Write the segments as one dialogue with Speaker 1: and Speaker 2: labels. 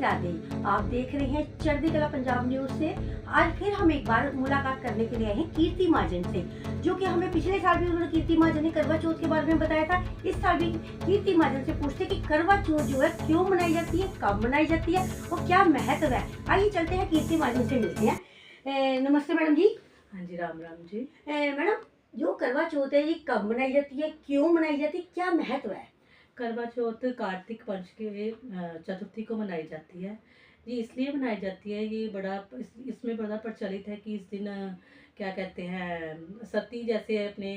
Speaker 1: राधे। आप देख रहे हैं चढ़ती कला पंजाब न्यूज से। आज फिर हम एक बार मुलाकात करने के लिए आए हैं कीर्ति महाजन से, जो कि हमें पिछले साल भी उन्होंने कीर्ति महाजन ने करवा चौथ के बारे में बताया था। इस साल भी कीर्ति महाजन से पूछते कि करवा चौथ जो है क्यों मनाई जाती है, कब मनाई जाती है और क्या महत्व है। आइए चलते हैं कीर्ति महाजन से मिलते हैं। नमस्ते मैडम जी।
Speaker 2: हाँ जी, राम राम जी।
Speaker 1: मैडम, जो करवा चौथ है ये कब मनाई जाती है, क्यों मनाई जाती है, क्या महत्व है?
Speaker 2: करवा चौथ कार्तिक पक्ष के चतुर्थी को मनाई जाती है। ये इसलिए मनाई जाती है, ये बड़ा इसमें बड़ा प्रचलित है कि इस दिन क्या कहते हैं, सती जैसे अपने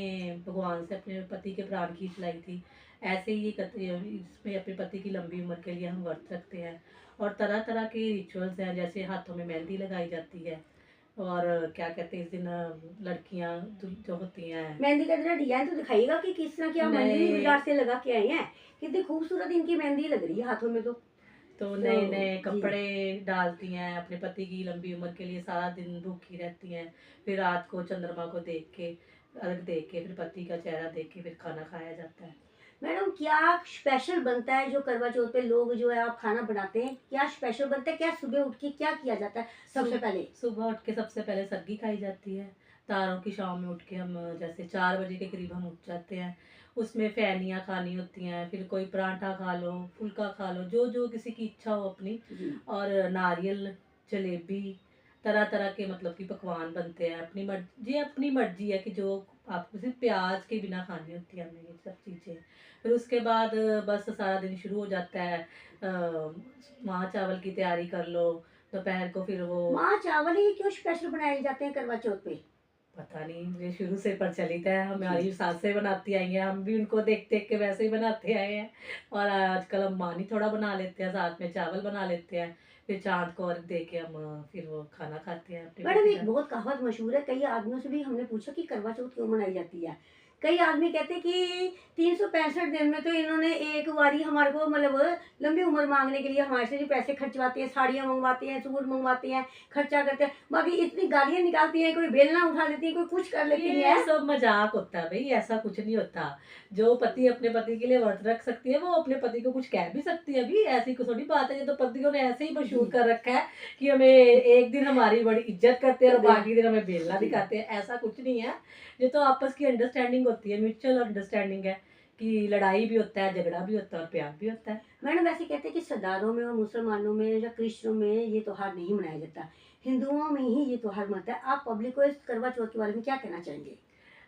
Speaker 2: भगवान से अपने पति के प्राण खींच लाई थी, ऐसे ही इसमें अपने पति की लंबी उम्र के लिए हम व्रत रखते हैं। और तरह तरह के रिचुअल्स हैं, जैसे हाथों में मेहंदी लगाई जाती है और क्या कहते हैं इस दिन लड़कियां जो होती हैं।
Speaker 1: मेहंदी का जरा डिजाइन तो दिखाइएगा कि किस तरह की आप मेहंदी बाजार से लगा के आए हैं। कितनी खूबसूरत इनकी मेहंदी लग रही है हाथों में। तो
Speaker 2: नए नए कपड़े डालती हैं, अपने पति की लंबी उम्र के लिए सारा दिन भूखी रहती हैं। फिर रात को चंद्रमा को देख के, अर्घ देख के, फिर पति का चेहरा देख के फिर खाना खाया जाता है।
Speaker 1: मैडम, क्या स्पेशल बनता है जो करवा चौथ पे लोग जो है आप खाना बनाते हैं, क्या स्पेशल बनता है? क्या सुबह उठ के क्या किया जाता है? सबसे पहले
Speaker 2: सुबह उठ के सबसे पहले सर्गी खाई जाती है। तारों की शाम में उठ के हम जैसे 4 बजे के करीब हम उठ जाते हैं। उसमें फैनियाँ खानी होती हैं, फिर कोई पराठा खा लो, फुल्का खा लो, जो जो किसी की इच्छा हो अपनी। और नारियल, जलेबी, तरह तरह के मतलब कि पकवान बनते हैं। अपनी मर्जी है कि जो आपको सिर्फ प्याज के बिना खानी होती है हमें ये सब चीज़ें। फिर उसके बाद बस सारा दिन शुरू हो जाता है। माह चावल की तैयारी कर लो। दोपहर को फिर वो
Speaker 1: माँ चावल ही क्यों स्पेशल बनाए जाते हैं करवा चौथ पे?
Speaker 2: पता नहीं, ये शुरू से प्रचलित है, हमारी सासें बनाती आई हैं, हम भी उनको देख देख के वैसे ही बनाते आए हैं। और आजकल हम मानी थोड़ा बना लेते हैं, साथ में चावल बना लेते हैं। फिर चांद को अर्घ दे के हम फिर वो खाना खाते हैं अपने।
Speaker 1: मैडम, एक बहुत कहावत मशहूर है, कई आदमियों से भी हमने पूछा कि करवा चौथ क्यों मनाई जाती है। कई आदमी कहते हैं कि 365 दिन में तो इन्होंने एक बारी हमारे को मतलब लंबी उम्र मांगने के लिए हमारे से जो पैसे खर्चवाते हैं, साड़ियाँ मंगवाते हैं, सूट मंगवाते हैं, खर्चा करते हैं, बाकी इतनी गालियाँ निकालती हैं, कोई बेलना उठा लेती है, कोई कुछ कर लेती है।
Speaker 2: सब मजाक होता है भाई, ऐसा कुछ नहीं होता। जो पति अपने पति के लिए व्रत रख सकती है वो अपने पति को कुछ कह भी सकती है। अभी ऐसी कोई थोड़ी बात है, ये तो पतियों ने ऐसे ही मशहूर कर रखा है कि हमें एक दिन हमारी बड़ी इज्जत करते हैं और बाकी दिन हमें बेलना दिखाते हैं। ऐसा कुछ नहीं है, ये तो आपस की अंडरस्टैंडिंग होती है, म्यूचुअल अंडरस्टैंडिंग है कि लड़ाई भी होता है, झगड़ा भी होता है और प्यार भी होता है।
Speaker 1: मैडम, वैसे कहते हैं कि सरदारों में और मुसलमानों में या क्रिश्चियनों में ये त्योहार नहीं मनाया जाता, हिंदुओं में ही ये त्योहार मनता है। आप पब्लिक को इस करवा चौथ के बारे में क्या कहना चाहेंगे?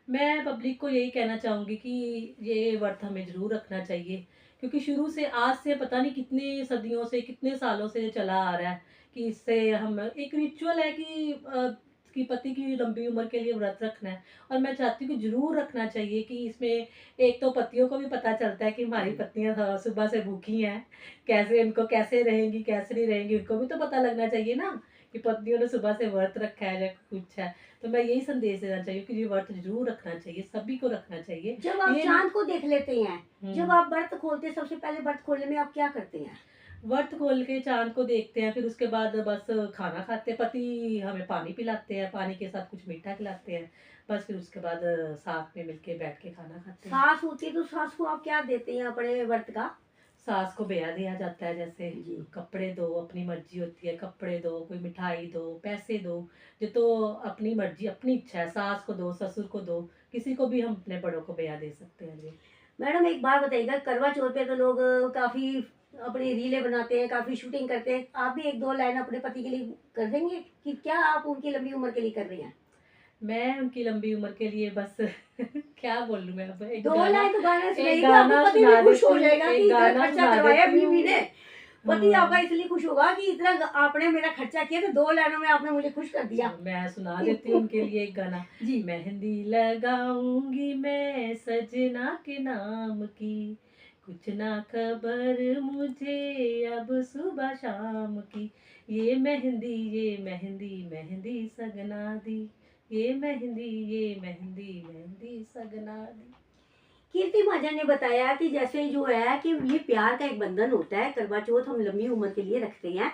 Speaker 2: मैं पब्लिक को यही कहना चाहूँगी कि ये व्रत हमें ज़रूर रखना चाहिए, क्योंकि शुरू से आज से पता नहीं कितने सदियों से, कितने सालों से ये चला आ रहा है कि इससे हम एक रिचुअल है कि पति की लंबी उम्र के लिए व्रत रखना है। और मैं चाहती हूँ कि ज़रूर रखना चाहिए कि इसमें एक तो पतियों को भी पता चलता है कि हमारी पत्नियाँ सुबह से भूखी हैं, कैसे उनको कैसे रहेंगी, कैसे नहीं रहेंगी, उनको भी तो पता लगना चाहिए ना कि पत्नियों ने सुबह से व्रत रखा है या कुछ है। तो मैं यही संदेश देना चाहिए कि ये व्रत जरूर रखना चाहिए, सभी को रखना चाहिए।
Speaker 1: जब आप चांद को देख लेते हैं, जब आप व्रत खोलते हैं, सबसे पहले व्रत खोलने में आप क्या करते हैं?
Speaker 2: व्रत खोल के चांद को देखते हैं, फिर उसके बाद बस खाना खाते हैं। पति हमें पानी पिलाते हैं, पानी के साथ कुछ मीठा खिलाते हैं। बस फिर उसके बाद साथ में मिलके बैठ के खाना खाते हैं।
Speaker 1: सास होती है तो सास को आप क्या देते हैं अपने व्रत का?
Speaker 2: सास को बेया दिया जाता है, जैसे कपड़े दो, अपनी मर्जी होती है, कपड़े दो, कोई मिठाई दो, पैसे दो, जो तो अपनी मर्जी अपनी इच्छा है। सास को दो, ससुर को दो, किसी को भी हम अपने बड़ों को बेया दे सकते हैं जी।
Speaker 1: मैडम, एक बात बताइएगा, करवा चौथ पे तो लोग काफी अपनी रीलें बनाते हैं, काफी शूटिंग करते हैं। आप भी एक दो लाइन अपने पति के लिए कर देंगे कि क्या आप उनकी लंबी उम्र के लिए कर रही हैं?
Speaker 2: मैं उनकी लंबी उम्र के लिए बस क्या बोलूं मैं अब,
Speaker 1: दो लाइन तो गाना सुनाइए,
Speaker 2: गाना
Speaker 1: आपका पति भी खुश हो
Speaker 2: सुना
Speaker 1: जाएगा कि इतना
Speaker 2: गाना
Speaker 1: खर्चा
Speaker 2: सुना
Speaker 1: करवाया
Speaker 2: देती हूँ।
Speaker 1: बीवी ने। पति आपका इसलिए खुश होगा कि इतना आपने मेरा खर्चा किया, तो 2 लाइनों में आपने मुझे खुश कर दिया।
Speaker 2: मैं सुना देती हूँ उनके लिए एक गाना।
Speaker 1: जी।
Speaker 2: मेहंदी लगाऊंगी मैं सजना के नाम की, कुछ ना खबर मुझे अब सुबह शाम की। ये मेहंदी, ये मेहंदी, मेहंदी सगना दी, ये मेहंदी, ये मेहंदी, मेहंदी सगना दी।
Speaker 1: कीर्ति महाजन ने बताया कि जैसे जो है कि ये प्यार का एक बंधन होता है, करवा चौथ हम लंबी उम्र के लिए रखते हैं।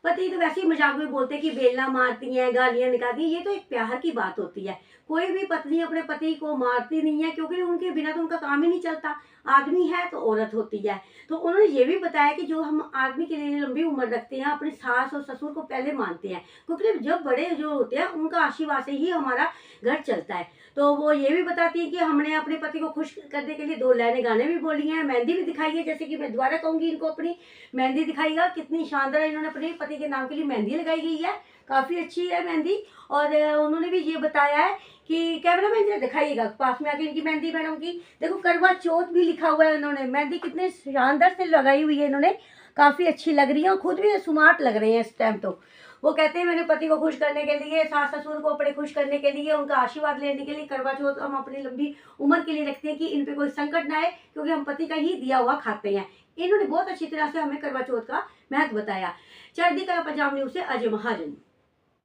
Speaker 1: पति तो वैसे ही मजाक में बोलते हैं कि बेलना मारती हैं, गालियां निकालती हैं, ये तो एक प्यार की बात होती है। कोई भी पत्नी अपने पति को मारती नहीं है, क्योंकि उनके बिना तो उनका काम ही नहीं चलता। आदमी है तो औरत होती है। तो उन्होंने ये भी बताया कि जो हम आदमी के लिए लंबी उम्र रखते हैं, अपने सास और ससुर को पहले मानते हैं, क्योंकि जब बड़े जो होते हैं उनका आशीर्वाद से ही हमारा घर चलता है। तो वो ये भी बताती है कि हमने अपने पति को खुश करने के लिए 2 लाइनें गाने भी बोली हैं, मेहंदी भी दिखाई है, जैसे कि मैं दोबारा कहूँगी इनको अपनी मेहंदी दिखाइएगा। कितनी शानदार इन्होंने अपने पति के नाम के लिए मेहंदी लगाई गई है, काफ़ी अच्छी है मेहंदी। और उन्होंने भी ये बताया है कि कैमरामैन जरा दिखाइएगा पास में आके इनकी मेहंदी मैडम की। देखो करवा चौथ भी लिखा हुआ है उन्होंने, मेहंदी कितने शानदार से लगाई हुई है इन्होंने, काफ़ी अच्छी लग रही है और खुद भी स्मार्ट लग रहे हैं इस टाइम। तो वो कहते हैं मैंने पति को खुश करने के लिए, सास ससुर को अपने खुश करने के लिए, उनका आशीर्वाद लेने के लिए करवा चौथ हम अपनी लंबी उम्र के लिए रखते हैं कि इन पे कोई संकट ना आए, क्योंकि हम पति का ही दिया हुआ खाते हैं। इन्होंने बहुत अच्छी तरह से हमें करवा चौथ का महत्व बताया। चढ़ती कला पंजाब न्यूज़ से अजय महाजन।